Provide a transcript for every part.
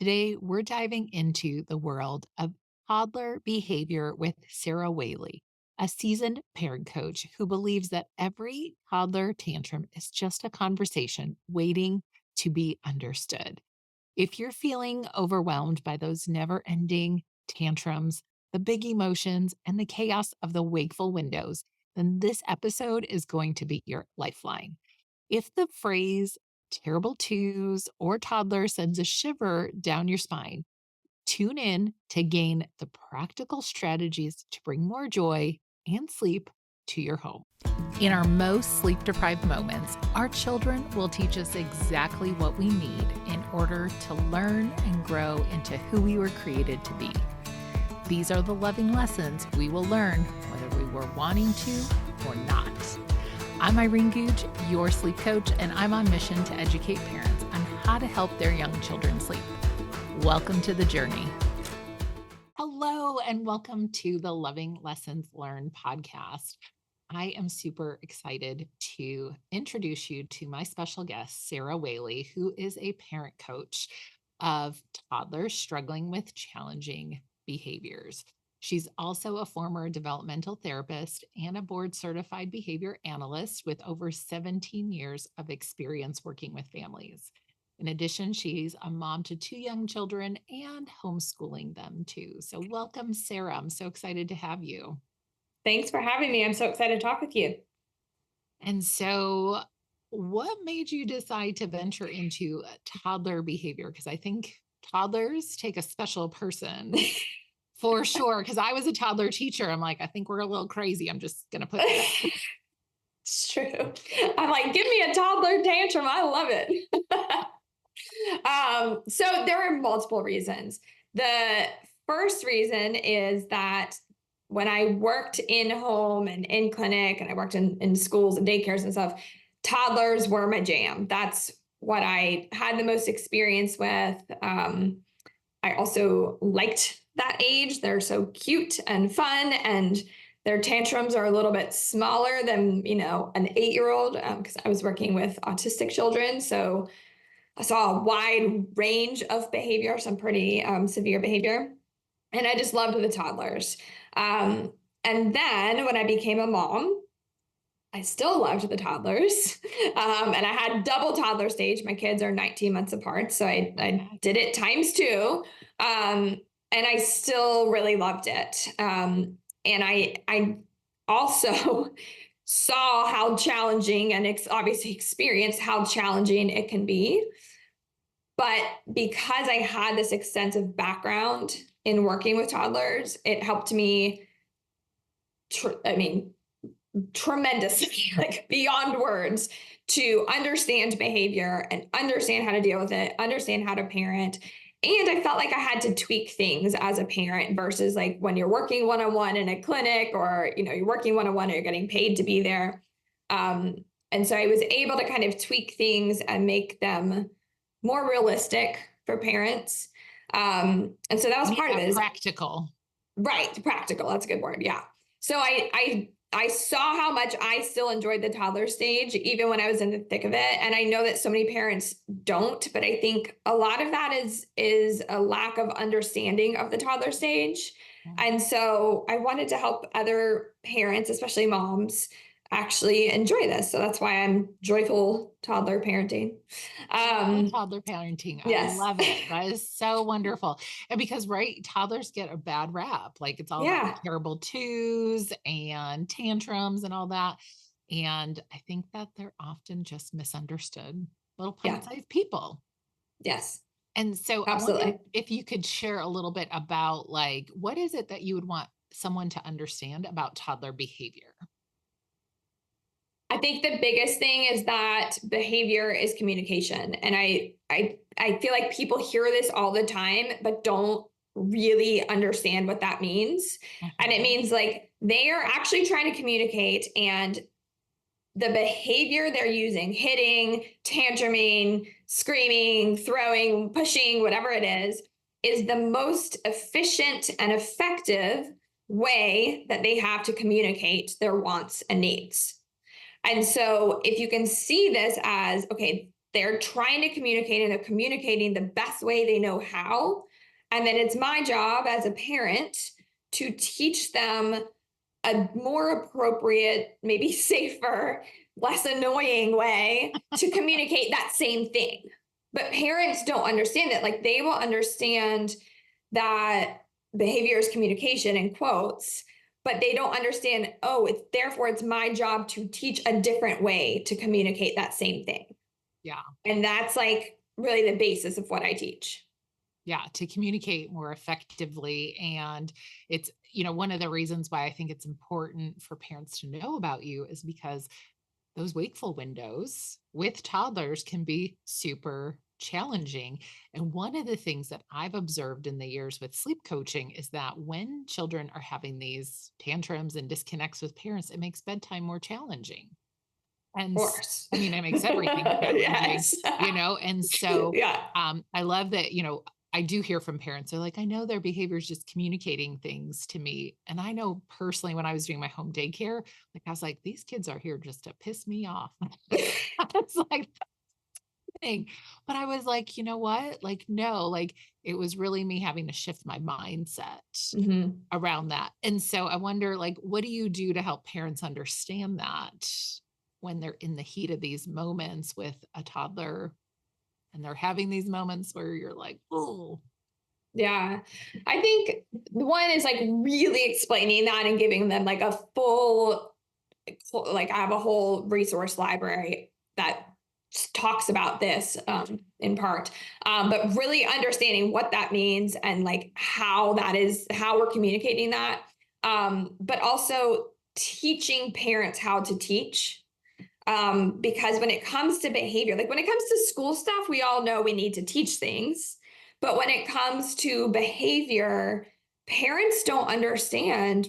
Today, we're diving into the world of toddler behavior with Sara Whaley, a seasoned parent coach who believes that every toddler tantrum is just a conversation waiting to be understood. If you're feeling overwhelmed by those never ending tantrums, the big emotions, and the chaos of the wakeful windows, then this episode is going to be your lifeline. If the phrase terrible twos or toddler sends a shiver down your spine, tune in to gain the practical strategies to bring more joy and sleep to your home. In our most sleep deprived moments, our children will teach us exactly what we need in order to learn and grow into who we were created to be. These are the loving lessons we will learn whether we were wanting to or not. I'm Irene Googe, your sleep coach, and I'm on mission to educate parents on how to help their young children sleep. Welcome to the journey. Hello, and welcome to the Loving Lessons Learned podcast. I am super excited to introduce you to my special guest, Sara Whaley, who is a parent coach of toddlers struggling with challenging behaviors. She's also a former developmental therapist and a board certified behavior analyst with over 17 years of experience working with families. In addition, she's a mom to two young children and homeschooling them too. So, welcome, Sara. I'm so excited to have you. Thanks for having me. I'm so excited to talk with you. And so, what made you decide to venture into toddler behavior? Because I think toddlers take a special person for sure. Because I was a toddler teacher. I'm like, I think we're a little crazy. I'm just going to put that. It's true. I'm like, give me a toddler tantrum. I love it. So there are multiple reasons. The first reason is that when I worked in home and in clinic, and I worked in schools and daycares and stuff, toddlers were my jam. That's what I had the most experience with. I also liked that age. They're so cute and fun, and their tantrums are a little bit smaller than, an 8-year-old, because I was working with autistic children. So I saw a wide range of behavior, some pretty severe behavior. And I just loved the toddlers. And then when I became a mom, I still loved the toddlers. And I had double toddler stage. My kids are 19 months apart. So I did it times two. And I still really loved it. And I also saw how challenging and obviously experienced how challenging it can be. But because I had this extensive background in working with toddlers, it helped me, tremendously, like beyond words, to understand behavior and understand how to deal with it, understand how to parent. And I felt like I had to tweak things as a parent versus like when you're working one-on-one in a clinic, or, you're working one-on-one or you're getting paid to be there. And so I was able to kind of tweak things and make them more realistic for parents. And so that was part of it. Practical. Right. Practical. That's a good word. Yeah. So I saw how much I still enjoyed the toddler stage, even when I was in the thick of it. And I know that so many parents don't, but I think a lot of that is a lack of understanding of the toddler stage. And so I wanted to help other parents, especially moms, actually enjoy this. So that's why I'm Joyful Toddler Parenting. Toddler parenting. I Yes. love it. That is so wonderful. And because, right, toddlers get a bad rap. Like it's all about Yeah. terrible twos and tantrums and all that. And I think that they're often just misunderstood little Yeah. pint-sized people. Yes. And so I wonder Absolutely. if you could share a little bit about like, what is it that you would want someone to understand about toddler behavior? I think the biggest thing is that behavior is communication. And I feel like people hear this all the time, but don't really understand what that means. And it Mhm. means like they are actually trying to communicate, and the behavior they're using, hitting, tantruming, screaming, throwing, pushing, whatever it is the most efficient and effective way that they have to communicate their wants and needs. And so if you can see this as, okay, they're trying to communicate and they're communicating the best way they know how. And then it's my job as a parent to teach them a more appropriate, maybe safer, less annoying way to communicate that same thing. But parents don't understand it. Like they will understand that behavior is communication in quotes, but they don't understand, oh, it's therefore it's my job to teach a different way to communicate that same thing. Yeah. And that's like really the basis of what I teach. Yeah, to communicate more effectively. And it's, one of the reasons why I think it's important for parents to know about you is because those wakeful windows with toddlers can be super challenging. And one of the things that I've observed in the years with sleep coaching is that when children are having these tantrums and disconnects with parents, it makes bedtime more challenging. And Course. I mean, it makes everything challenging, Yes. and so Yeah. I love that, I do hear from parents. They're like, I know their behavior is just communicating things to me. And I know personally when I was doing my home daycare, like I was like, these kids are here just to piss me off. I was like, thing. But I was like, you know what? Like, no, like it was really me having to shift my mindset Hmm. around that. And so I wonder, like, what do you do to help parents understand that when they're in the heat of these moments with a toddler and they're having these moments where you're like, oh, Yeah. I think one is like really explaining that and giving them like a full, like I have a whole resource library that talks about this in part, but really understanding what that means and like how that is, how we're communicating that. But also teaching parents how to teach. Because when it comes to behavior, like when it comes to school stuff, we all know we need to teach things. But when it comes to behavior, parents don't understand,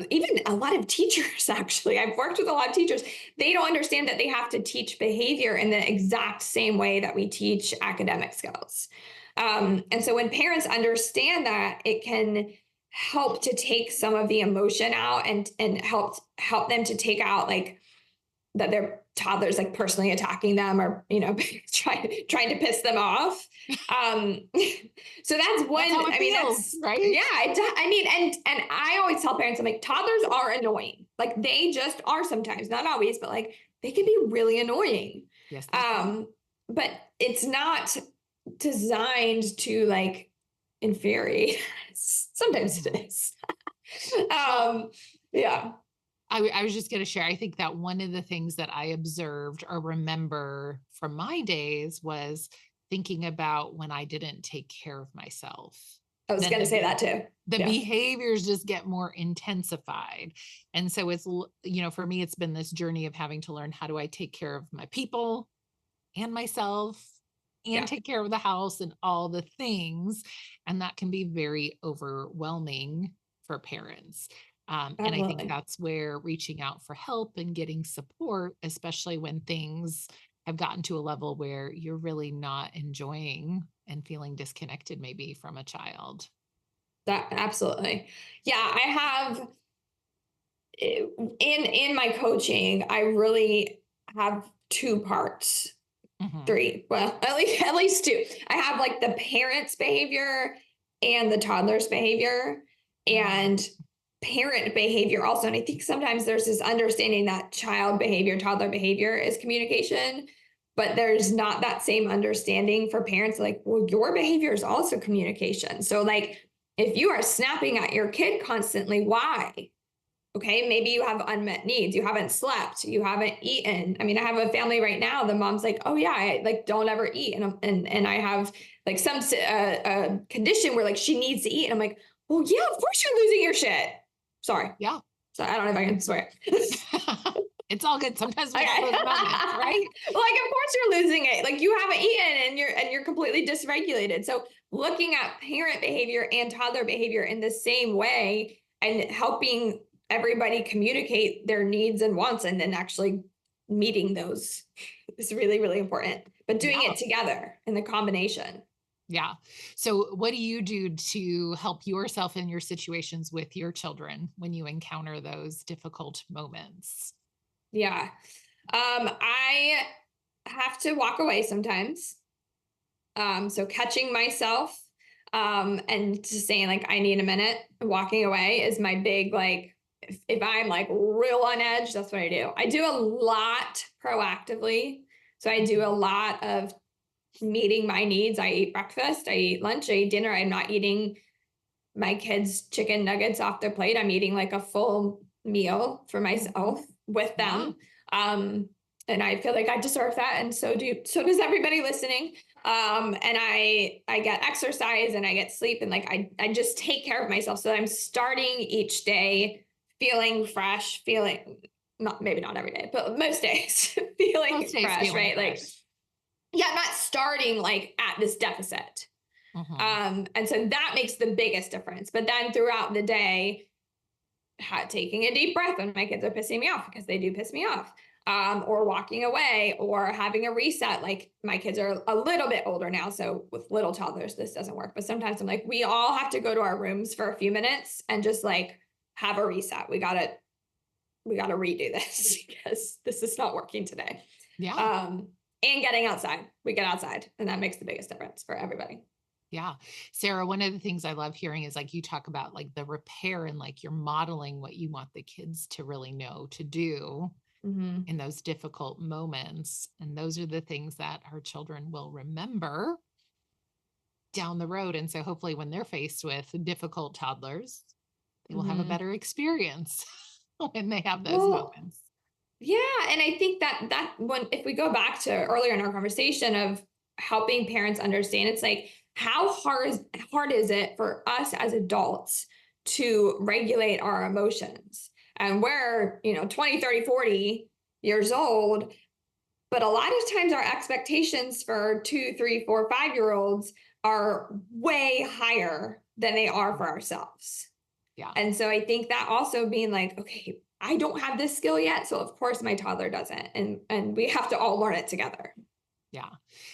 even a lot of teachers, actually. I've worked with a lot of teachers. They don't understand that they have to teach behavior in the exact same way that we teach academic skills. And so when parents understand that, it can help to take some of the emotion out and help them to take out like that their toddlers like personally attacking them or trying to piss them off. um so that's one. that's how it I mean feels, that's right? yeah I mean, and I always tell parents, I'm like, toddlers are annoying, like they just are sometimes, not always, but like they can be really annoying. Yes, they can. um but it's not designed to like infuriate us. Sometimes it Mhm. is. Well, Yeah. I was just going to share. I think that one of the things that I observed or remember from my days was thinking about when I didn't take care of myself. I was Then gonna say that too. the Yeah. behaviors just get more intensified. And so for me, it's been this journey of having to learn, how do I take care of my people and myself and Yeah, take care of the house and all the things. And that can be very overwhelming for parents. And I think absolutely. that's where reaching out for help and getting support, especially when things have gotten to a level where you're really not enjoying and feeling disconnected maybe from a child. That absolutely. Yeah, I have in my coaching, I really have two parts. Mhm. Three. Well, at least two. I have like the parents' behavior and the toddler's behavior. Mm. And parent behavior also. And I think sometimes there's this understanding that child behavior, toddler behavior is communication, but there's not that same understanding for parents. Like, well, your behavior is also communication. So, like, if you are snapping at your kid constantly, why? Okay, maybe you have unmet needs. You haven't slept. You haven't eaten. I mean, I have a family right now. The mom's like, "Oh yeah, I like don't ever eat," and I have like some condition where like she needs to eat, and I'm like, "Well, yeah, of course you're losing your shit." Sorry, Yeah. so I don't know if I can swear. It's all good. Sometimes we have Okay. those moments, right? Like, of course you're losing it. Like you haven't eaten and you're completely dysregulated. So looking at parent behavior and toddler behavior in the same way and helping everybody communicate their needs and wants and then actually meeting those is really, really important. But doing Yeah. it together in the combination. Yeah. So what do you do to help yourself in your situations with your children when you encounter those difficult moments? Yeah. I have to walk away sometimes. So catching myself, and just saying like, I need a minute, walking away is my big, like, if I'm like real on edge, that's what I do. I do a lot proactively. So I do a Mhm. lot of meeting my needs. I eat breakfast, I eat lunch, I eat dinner. I'm not eating my kids' chicken nuggets off their plate. I'm eating like a full meal for Mhm. myself with Yeah. them. Um, and I feel like I deserve that. And so does everybody listening. And I get exercise and I get sleep and like I just take care of myself. So I'm starting each day feeling fresh, feeling not maybe not every day, but most days Most feeling days fresh, feeling right? Like, fresh. yeah, I'm not starting like at this deficit. Mhm. And so that makes the biggest difference. But then throughout the day, taking a deep breath when my kids are pissing me off because they do piss me off, or walking away, or having a reset. Like my kids are a little bit older now, so with little toddlers, this doesn't work. But sometimes I'm like, we all have to go to our rooms for a few minutes and just like have a reset. We gotta redo this because this is not working today. Yeah. Um, and getting outside, we get outside, and that makes the biggest difference for everybody. Yeah. Sarah, one of the things I love hearing is like you talk about like the repair and like you're modeling what you want the kids to really know to do Hmm. in those difficult moments. And those are the things that our children will remember down the road. And so hopefully when they're faced with difficult toddlers, they will have a Hmm. better experience when they have those Well, moments. yeah, and I think that when if we go back to earlier in our conversation of helping parents understand, it's like how hard is it for us as adults to regulate our emotions? And we're, 20, 30, 40 years old, but a lot of times our expectations for 2, 3, 4, 5 year olds are way higher than they are for ourselves. Yeah. And so I think that also being like, okay, I don't have this skill yet, so of course my toddler doesn't, and we have to all learn it together. Yeah.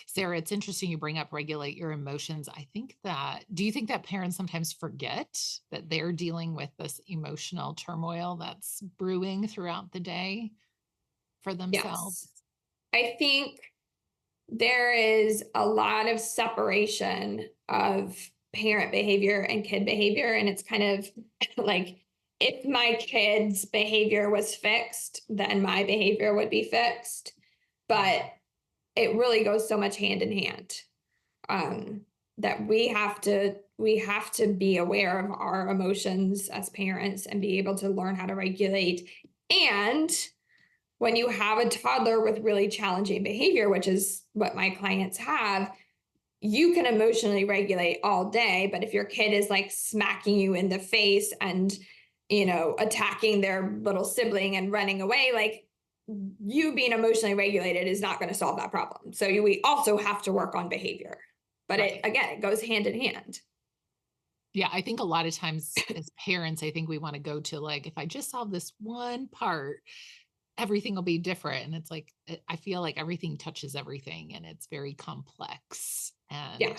Sarah, it's interesting you bring up regulate your emotions. I think that, do you think that parents sometimes forget that they're dealing with this emotional turmoil that's brewing throughout the day for themselves? Yes. I think there is a lot of separation of parent behavior and kid behavior, and it's kind of like if my kid's behavior was fixed, then my behavior would be fixed. But Mhm. it really goes so much hand in hand. um, that we have to be aware of our emotions as parents and be able to learn how to regulate. And when you have a toddler with really challenging behavior, which is what my clients have, you can emotionally regulate all day, but if your kid is like smacking you in the face and attacking their little sibling and running away, like, you being emotionally regulated is not going to solve that problem. So we also have to work on behavior. But it Right. again, it goes hand in hand. Yeah. I think a lot of times as parents, I think we want to go to like, if I just solve this one part, everything will be different. And it's like, I feel like everything touches everything and it's very complex. Yeah.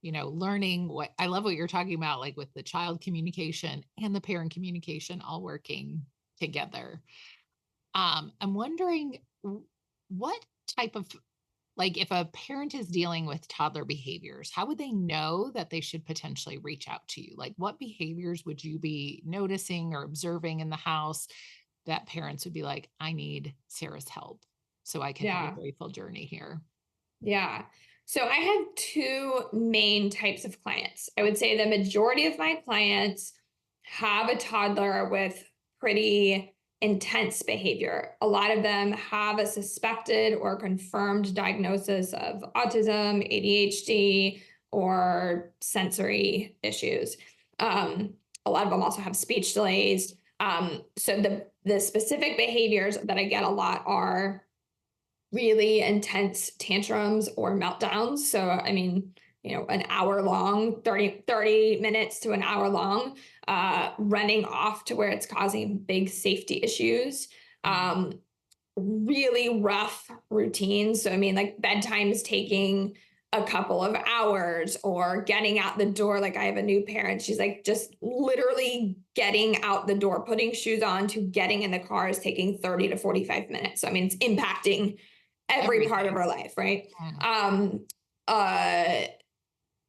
And learning what I love what you're talking about, like with the child communication and the parent communication all working together. I'm wondering what type of like if a parent is dealing with toddler behaviors, how would they know that they should potentially reach out to you? Like what behaviors would you be noticing or observing in the house that parents would be like, I need Sarah's help so I can have a Yeah. joyful journey here? Yeah. So I have two main types of clients. I would say the majority of my clients have a toddler with pretty intense behavior. A lot of them have a suspected or confirmed diagnosis of autism, ADHD, or sensory issues. A lot of them also have speech delays. So the specific behaviors that I get a lot are really intense tantrums or meltdowns. So, I mean, an hour long, 30 minutes to an hour long, running off to where it's causing big safety issues. Mm. Um, Really rough routines. So, I mean, like bedtime's taking a couple of hours or getting out the door. Like, I have a new parent. She's like, just literally getting out the door, putting shoes on to getting in the car is taking 30 to 45 minutes. So, I mean, it's impacting every part of Everything. our life, right? Mm, Um, uh,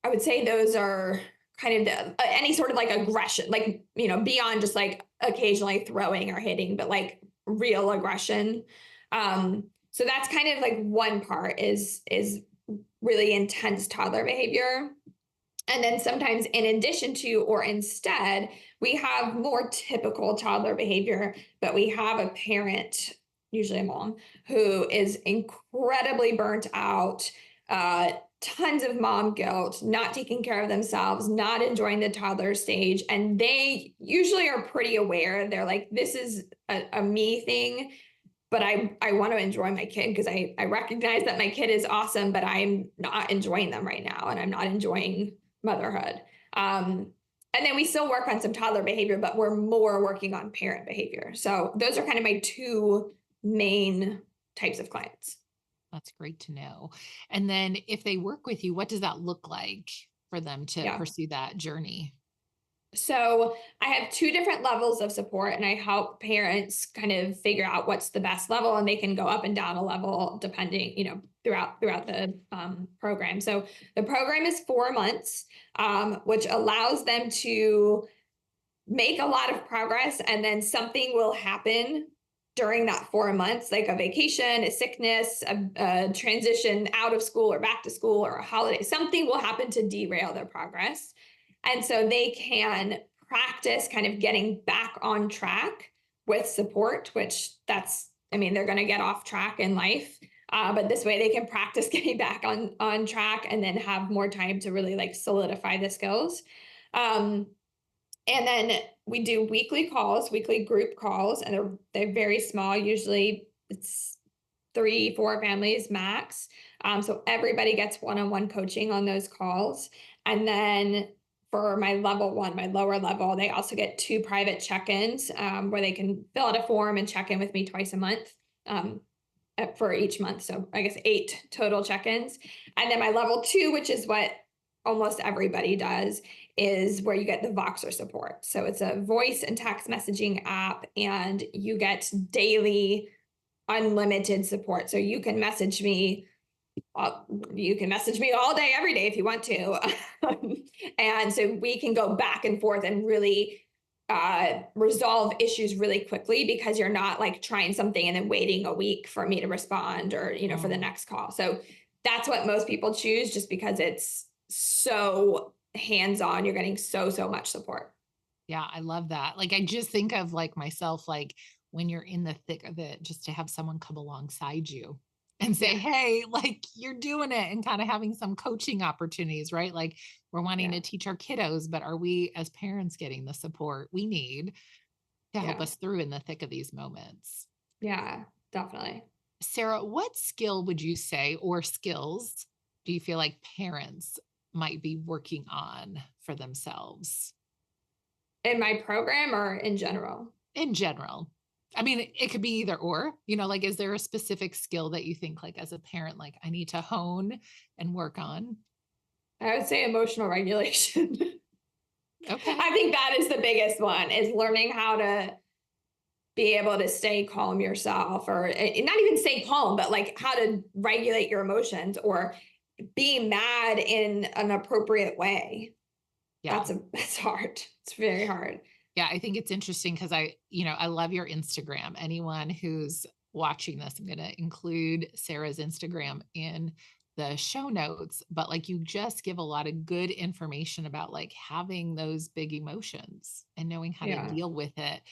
I would say those are kind of any sort of like aggression, like, beyond just like occasionally throwing or hitting, but like real aggression. So that's kind of like one part is really intense toddler behavior. And then sometimes, in addition to or instead, we have more typical toddler behavior, but we have a parent, usually a mom, who is incredibly burnt out, tons of mom guilt, not taking care of themselves, not enjoying the toddler stage. And they usually are pretty aware. They're like, this is a me thing, but I want to enjoy my kid because I recognize that my kid is awesome, but I'm not enjoying them right now, and I'm not enjoying motherhood. And then we still work on some toddler behavior, but we're more working on parent behavior. So those are kind of my two main types of clients. that's great to know. And then if they work with you, what does that look like for them to Yeah. pursue that journey? So I have two different levels of support, and I help parents kind of figure out what's the best level, and they can go up and down a level depending, throughout the program. So the program is 4 months, which allows them to make a lot of progress, and then something will happen during that 4 months, like a vacation, a sickness, a transition out of school or back to school, or a holiday. Something will happen to derail their progress. And so they can practice kind of getting back on track with support, which I mean, they're going to get off track in life. But this way they can practice getting back on track and then have more time to really like solidify the skills. Um, and then we do weekly calls, weekly group calls, and they're very small. Usually it's 3, 4 families max. So everybody gets one-on-one coaching on those calls. And then for my level one, my lower level, they also get 2 private check-ins, where they can fill out a form and check in with me twice a month. For each month. So I guess 8 total check-ins. And then my level two, which is what almost everybody does, is where you get the Voxer support. So it's a voice and text messaging app, and you get daily unlimited support. So uh, you can message me all day, every day if you want to. And so we can go back and forth and really resolve issues really quickly, because you're not like trying something and then waiting a week for me to respond, or, for the Mm, next call. So that's what most people choose, just because it's so hands on. You're getting so much support. yeah, I love that. Like, I just think of like myself, like when you're in the thick of it, just to have someone come alongside you and say, Yeah. hey, like you're doing it, and kind of having some coaching opportunities, right? Like, we're wanting Yeah. to teach our kiddos, but are we as parents getting the support we need to help Yeah. us through in the thick of these moments? Yeah. Definitely. Sarah, what skill would you say, or skills, do you feel like parents might be working on for themselves In my program or in general? in general? I mean, it could be either or, like, is there a specific skill that you think, like, as a parent, like, I need to hone and work on? I would say emotional regulation. Okay. I think that is the biggest one, is learning how to be able to stay calm yourself, or not even stay calm, but like how to regulate your emotions, or be mad in an appropriate way. Yeah. That's hard. It's very hard. Yeah, I think it's interesting because I love your Instagram. Anyone who's watching this, I'm going to include Sarah's Instagram in the show notes, but like you just give a lot of good information about like having those big emotions and knowing how to Yeah. deal with it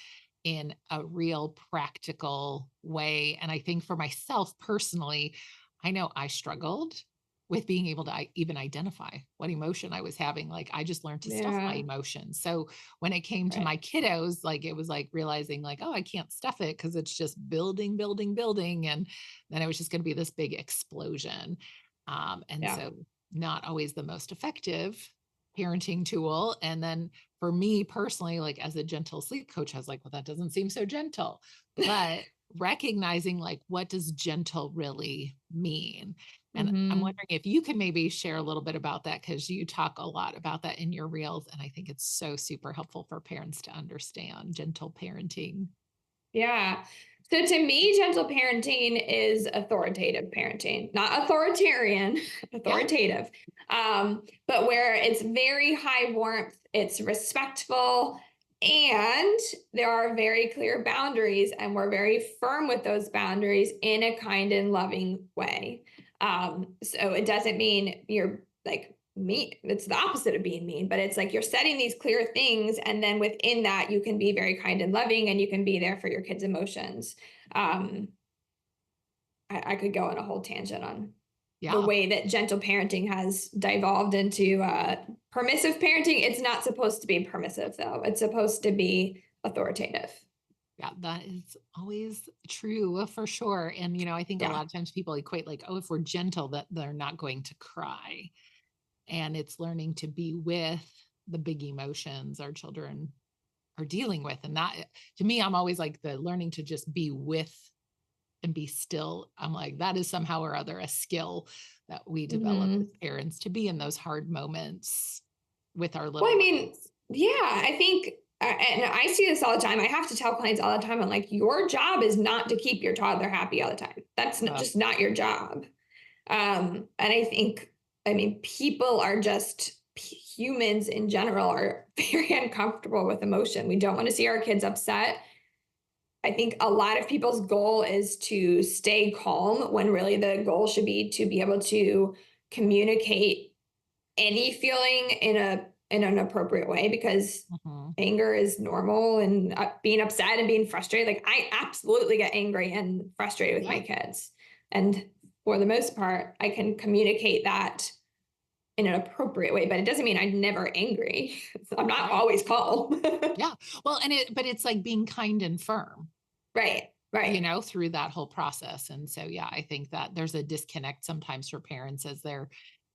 in a real practical way. And I think for myself personally, I know I struggled with being able to even identify what emotion I was having. Like, I just learned to stuff my Yeah. emotions. So when it came to Right. my kiddos, like it was like realizing like, oh, I can't stuff it because it's just building, building, building. And then it was just going to be this big explosion. And Yeah. so not always the most effective parenting tool. And then for me personally, like as a gentle sleep coach, I was like, well, that doesn't seem so gentle. But recognizing like what does gentle really mean? And I'm Hmm. wondering if you could maybe share a little bit about that, because you talk a lot about that in your reels. And I think it's so super helpful for parents to understand gentle parenting. Yeah. So to me, gentle parenting is authoritative parenting, not authoritarian, Yeah. authoritative. But where it's very high warmth, it's respectful, and there are very clear boundaries, and we're very firm with those boundaries in a kind and loving way. So it doesn't mean you're like mean. It's the opposite of being mean, but it's like you're setting these clear things, and then within that, you can be very kind and loving, and you can be there for your kids' emotions. um, I could go on a whole tangent on the Yeah. way that gentle parenting has devolved into permissive parenting. It's not supposed to be permissive, though. It's supposed to be authoritative. Yeah, that is always true for sure. And, I think a Yeah. lot of times people equate like, oh, if we're gentle, that they're not going to cry. And it's learning to be with the big emotions our children are dealing with. And that to me, I'm always like the learning to just be with and be still. I'm like, that is somehow or other a skill that we develop as Mhm. parents to be in those hard moments with our Well, little I ones. mean, yeah, I think, and I see this all the time. I have to tell clients all the time, I'm like, your job is not to keep your toddler happy all the time. That's Uh, just not your job. And I think, I mean, people are just humans in general are very uncomfortable with emotion. We don't want to see our kids upset. I think a lot of people's goal is to stay calm when really the goal should be to be able to communicate any feeling in an appropriate way, because mhm. anger is normal, and being upset and being frustrated, like I absolutely get angry and frustrated with Yeah. my kids, and for the most part I can communicate that in an appropriate way, but it doesn't mean I'm never angry. I'm not Right. always calm. Yeah. Well, but it's like being kind and firm, Right, right. through that whole process. And so, yeah, I think that there's a disconnect sometimes for parents as they're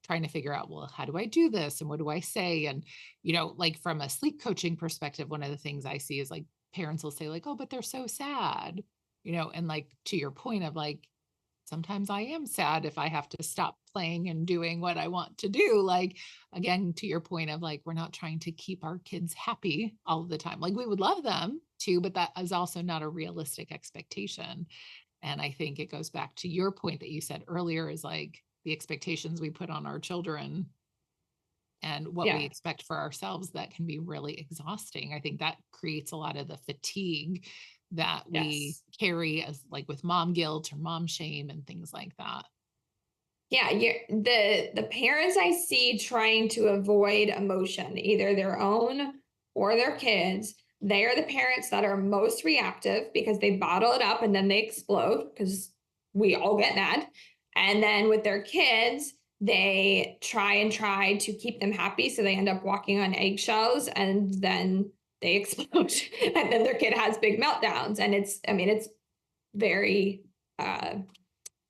trying to figure out, well, how do I do this? And what do I say? And, like from a sleep coaching perspective, one of the things I see is like parents will say, like, oh, but they're so sad, and like to your point of like, sometimes I am sad if I have to stop playing and doing what I want to do. Like, again, to your point of like, we're not trying to keep our kids happy all the time. Like, we would love them too, but that is also not a realistic expectation. And I think it goes back to your point that you said earlier is like the expectations we put on our children and what we Yeah. expect for ourselves that can be really exhausting. I think that creates a lot of the fatigue that we Yes. carry as like with mom guilt or mom shame and things like that. Yeah, the parents I see trying to avoid emotion, either their own or their kids, they are the parents that are most reactive because they bottle it up and then they explode because we all get mad. And then with their kids, they try to keep them happy, so they end up walking on eggshells, and then they explode, and then their kid has big meltdowns. And it's, I mean, it's very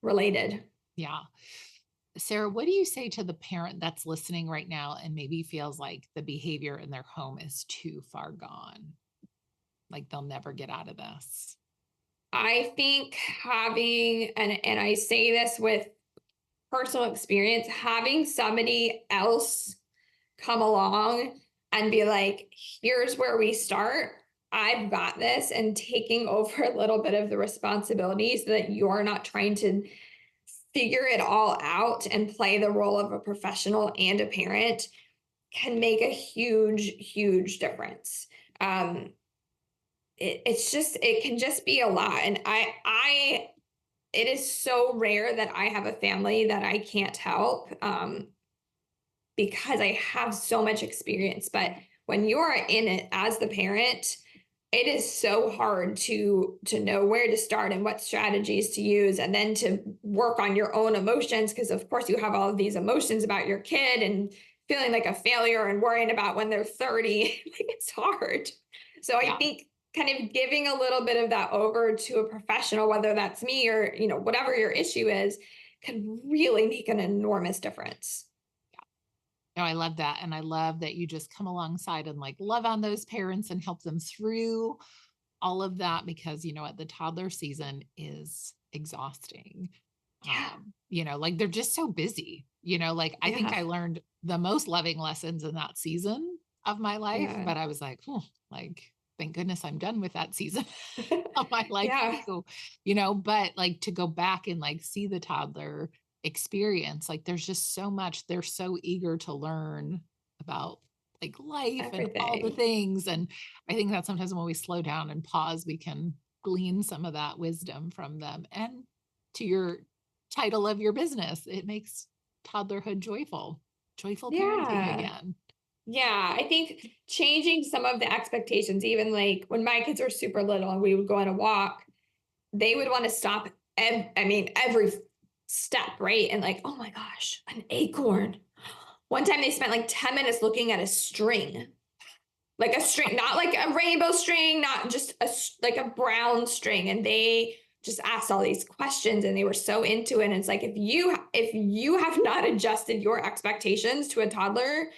related. Yeah. Sarah, what do you say to the parent that's listening right now and maybe feels like the behavior in their home is too far gone? Like they'll never get out of this. I think having, and I say this with personal experience, having somebody else come along and be like, here's where we start. I've got this, and taking over a little bit of the responsibility so that you're not trying to figure it all out and play the role of a professional and a parent can make a huge difference. Um, it's just, it can just be a lot. And it is so rare that I have a family that I can't help, because I have so much experience. But when you are in it as the parent, it is so hard to know where to start and what strategies to use, and then to work on your own emotions, because of course you have all of these emotions about your kid and feeling like a failure and worrying about when they're 30. Like, it's hard. So I Yeah. think kind of giving a little bit of that over to a professional, whether that's me or whatever your issue is, can really make an enormous difference. No, I love that. And I love that you just come alongside and like love on those parents and help them through all of that because you know what, the toddler season is exhausting. Yeah. Like they're just so busy, like I think Yeah. I learned the most loving lessons in that season of my life, Yeah. but I was like, like thank goodness I'm done with that season of my life Yeah, too, but like to go back and like see the toddler experience, like there's just so much they're so eager to learn about like life and all the everything. things. And I think that sometimes when we slow down and pause, we can glean some of that wisdom from them. And to your title of your business, it makes toddlerhood joyful parenting Yeah. again. Yeah, I think changing some of the expectations, even like when my kids were super little and we would go on a walk, they would want to stop. I mean, every step, right? And like, oh my gosh, an acorn. One time they spent like 10 minutes looking at a string, like a string, not like a rainbow string, not just like a brown string. And they just asked all these questions and they were so into it. And it's like, if you have not adjusted your expectations to a toddler,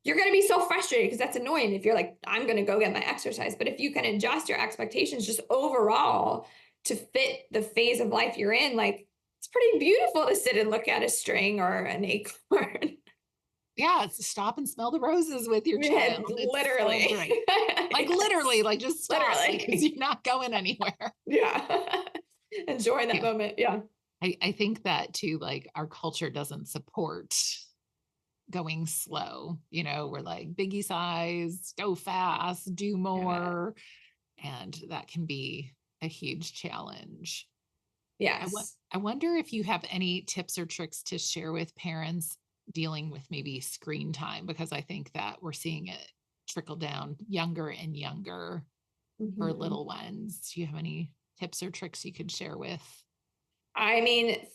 you're going to be so frustrated because that's annoying if you're like, I'm going to go get my exercise. But if you can adjust your expectations just overall to fit the phase of life you're in, like it's pretty beautiful to sit and look at a string or an acorn. Yeah, it's stop and smell the roses with your Yeah, child. It's so literally. great. Like literally, Yes, like just stop because literally. you're not going anywhere. Yeah. Enjoy that Yeah. moment. Yeah. I think that too, like our culture doesn't support going slow. We're like biggie size, go fast, do Yeah. more. And that can be a huge challenge. Yes. I wonder if you have any tips or tricks to share with parents dealing with maybe screen time, because I think that we're seeing it trickle down younger and younger for Mhm. little ones. Do you have any tips or tricks you could share with? I mean,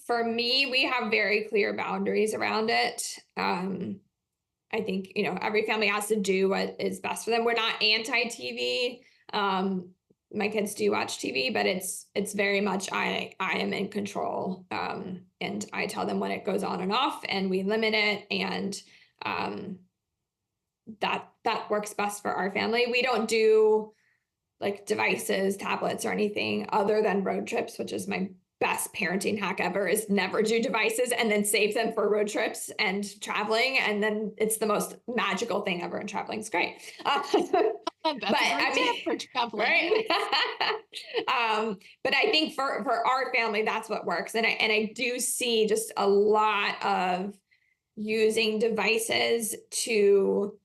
for me, we have very clear boundaries around it. I think, every family has to do what is best for them. We're not anti TV. My kids do watch TV, but it's very much I am in control. And I tell them when it goes on and off and we limit it. And um, that works best for our family. We don't do like devices, tablets, or anything other than road trips, which is my best parenting hack ever, is never do devices and then save them for road trips and traveling. And then it's the most magical thing ever, and traveling is great. But That's a great I tip mean, for traveling. right? Yes. But I think for our family, that's what works. And I do see just a lot of using devices to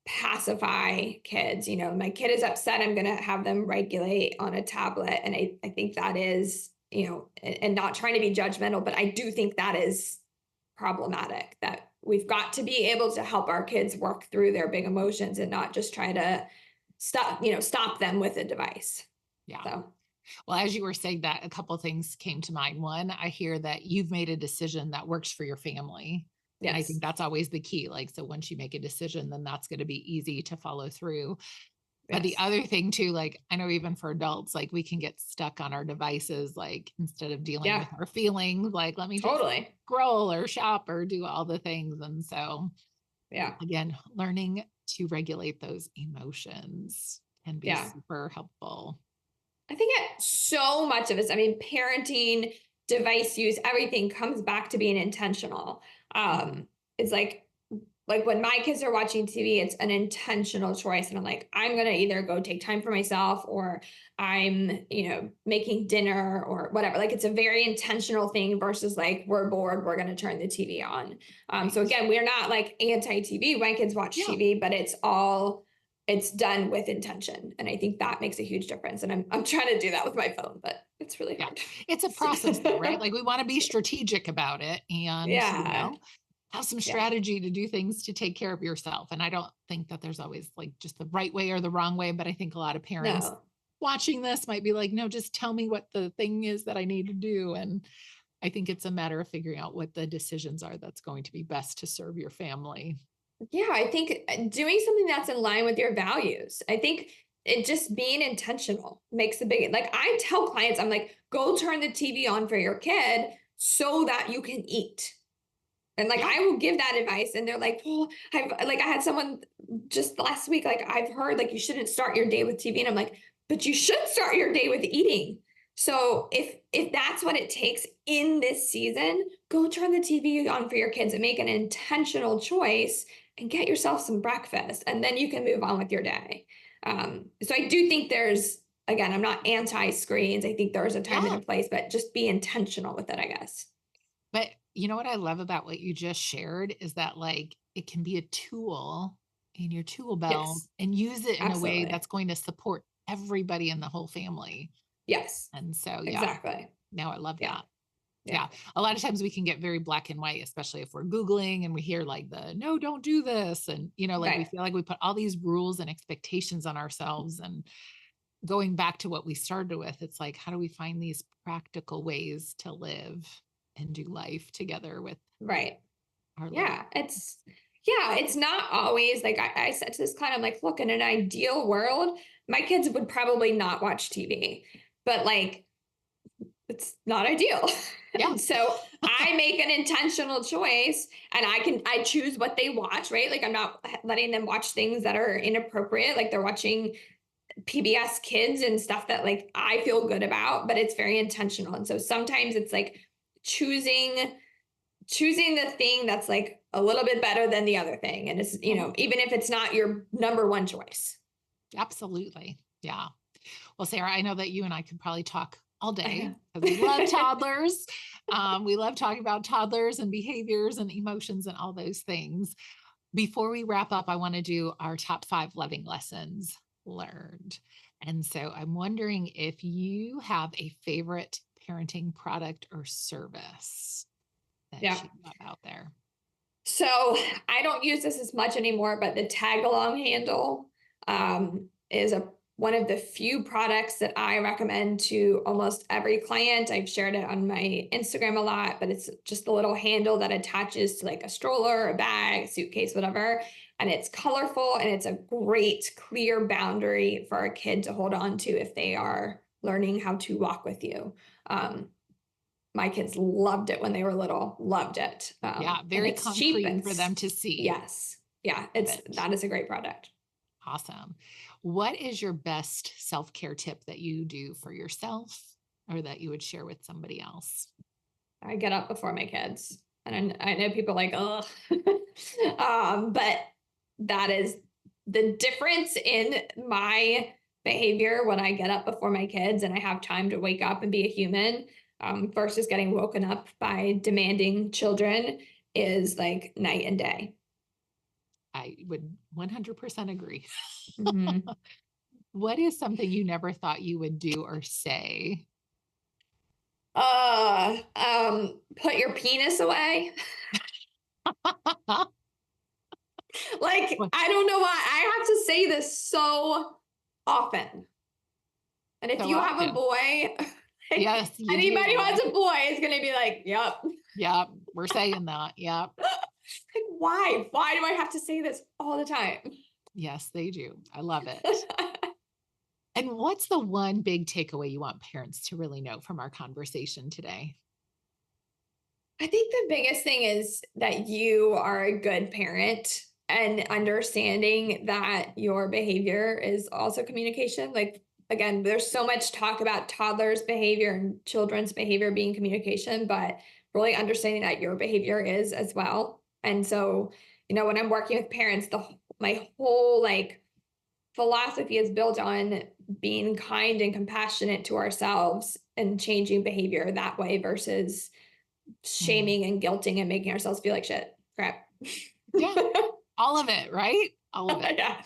pacify kids. My kid is upset, I'm going to have them regulate on a tablet. And I think that is, and not trying to be judgmental, but I do think that is problematic, that we've got to be able to help our kids work through their big emotions and not just try to stop them with a device. Yeah. So, Well, as you were saying that, a couple of things came to mind. One, I hear that you've made a decision that works for your family. And I think yes, that's always the key. Like, so once you make a decision, then that's going to be easy to follow through. But the yes. other thing too, like I know even for adults, like we can get stuck on our devices, like instead of dealing Yeah, with our feelings, like let me just totally. scroll or shop or do all the things. And so Yeah. again, learning to regulate those emotions can be Yeah. super helpful. I think so much of it, I mean, parenting, device use, everything comes back to being intentional. Mhm. It's like when my kids are watching TV, it's an intentional choice. And I'm like, I'm gonna either go take time for myself or I'm, making dinner or whatever. Like it's a very intentional thing versus like we're bored, we're gonna turn the TV on. So Right. again, we're not like anti-TV. My kids watch Yeah. TV, but it's done with intention. And I think that makes a huge difference. And I'm trying to do that with my phone, but it's really Yeah. hard. It's a process though, right? Like we want to be strategic about it and, Yeah. have some Yeah. strategy to do things to take care of yourself. And I don't think that there's always like just the right way or the wrong way, but I think a lot of parents No. watching this might be like, no, just tell me what the thing is that I need to do. And I think it's a matter of figuring out what the decisions are that's going to be best to serve your family. Yeah, I think doing something that's in line with your values. I think it just being intentional makes a big, like I tell clients, I'm like, go turn the TV on for your kid so that you can eat. And like Yeah. I will give that advice and they're like, well, I had someone just last week, like I've heard like you shouldn't start your day with TV. And I'm like, but you should start your day with eating. So if that's what it takes in this season, go turn the TV on for your kids and make an intentional choice and get yourself some breakfast. And then you can move on with your day. So I do think again, I'm not anti screens. I think there's a time and Yeah. a place, but just be intentional with it, I guess. But you know what I love about what you just shared is that like it can be a tool in your tool belt Yes, and use it in a way absolutely. that's going to support everybody in the whole family. Yes, And so, yeah, exactly. no, I love Yeah, that. yeah, Yeah. A lot of times we can get very black and white, especially if we're Googling and we hear like the no, don't do this. And, like we right, feel like we put all these rules and expectations on ourselves. And going back to what we started with, it's like, how do we find these practical ways to live and do life together with right. our little Yeah, it's not always like I said to this client, I'm like, look, in an ideal world, my kids would probably not watch TV, but like it's not ideal. yeah. And so I make an intentional choice and I choose what they watch, right? Like I'm not letting them watch things that are inappropriate. Like they're watching PBS Kids and stuff that like I feel good about, but it's very intentional. And so sometimes it's like choosing choosing the thing that's like a little bit better than the other thing. And it's, Mhm. even if it's not your number one choice. Absolutely. Yeah. Well, Sarah, I know that you and I could probably talk all day Yeah. because we love toddlers. We love talking about toddlers and behaviors and emotions and all those things. Before we wrap up, I want to do our top 5 loving lessons learned. And so I'm wondering if you have a favorite parenting product or service that Yeah. you love out there. So I don't use this as much anymore, but the tag along handle is a one of the few products that I recommend to almost every client. I've shared it on my Instagram a lot, but it's just a little handle that attaches to like a stroller, a bag, suitcase, whatever. And it's colorful and it's a great clear boundary for a kid to hold on to if they are learning how to walk with you. Um, my kids loved it when they were little, loved it. Yeah, And very it's cheap concrete and for them to see. yes. Yeah, Love it's it. that is a great product. Awesome. What is your best self-care tip that you do for yourself or that you would share with somebody else? I get up before my kids. And I know people are like, oh, but that is the difference in my behavior when I get up before my kids and I have time to wake up and be a human versus getting woken up by demanding children is like night and day. I would 100% agree. Mhm. What is something you never thought you would do or say? Put your penis away. Like, What I don't know why I have to say this so often. And if so you have a often? boy, like, Yes, you anybody who do. has a boy is going to be like, yep. Yep, we're saying that. Yep. Like, why? Why do I have to say this all the time? Yes, they do. I love it. And what's the one big takeaway you want parents to really know from our conversation today? I think the biggest thing is that you are a good parent and understanding that your behavior is also communication. Like, again, there's so much talk about toddlers' behavior and children's behavior being communication, but really understanding that your behavior is as well. And so, when I'm working with parents, my whole like philosophy is built on being kind and compassionate to ourselves and changing behavior that way versus Mm. shaming and guilting and making ourselves feel like shit. Crap. Yeah, all of it, right? All of it. Yeah.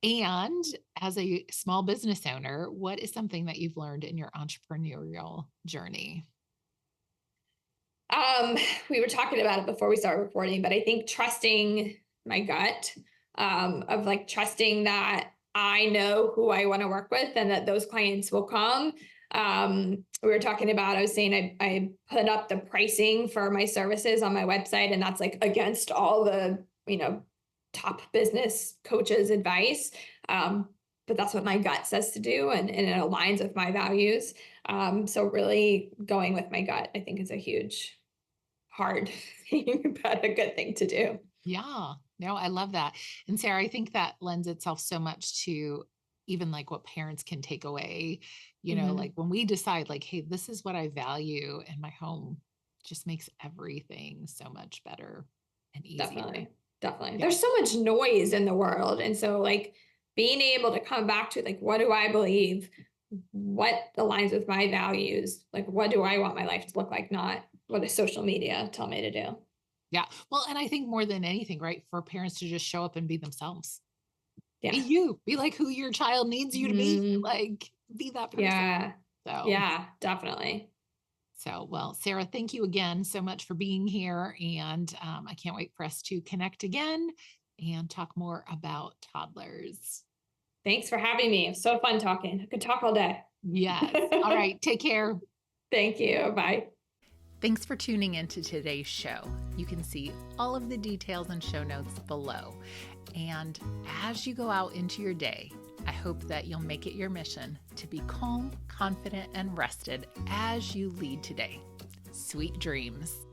And as a small business owner, what is something that you've learned in your entrepreneurial journey? Um, we were talking about it before we started recording, but I think trusting my gut, of like trusting that I know who I want to work with and that those clients will come. We were talking about, I was saying I put up the pricing for my services on my website, and that's like against all the, top business coaches' advice. But that's what my gut says to do, and it aligns with my values. So really going with my gut, I think is a huge hard thing, but a good thing to do. Yeah, no, I love that. And Sarah, I think that lends itself so much to even like what parents can take away, like Mhm. when we decide, like, hey, this is what I value in my home, just makes everything so much better and easier. Definitely. Definitely. Yeah. There's so much noise in the world. And so like being able to come back to like, what do I believe? What aligns with my values? Like, what do I want my life to look like? Not what does social media tell me to do? Yeah. Well, and I think more than anything, right, for parents to just show up and be themselves. Be Yeah. you. Be like who your child needs you to be. Mhm. Like, be that person. Yeah. So, Yeah, definitely. well, Sarah, thank you again so much for being here. And I can't wait for us to connect again and talk more about toddlers. Thanks for having me. It was so fun talking. I could talk all day. Yes. All right. Take care. Thank you. Bye. Thanks for tuning into today's show. You can see all of the details and show notes below. And as you go out into your day, I hope that you'll make it your mission to be calm, confident, and rested as you lead today. Sweet dreams.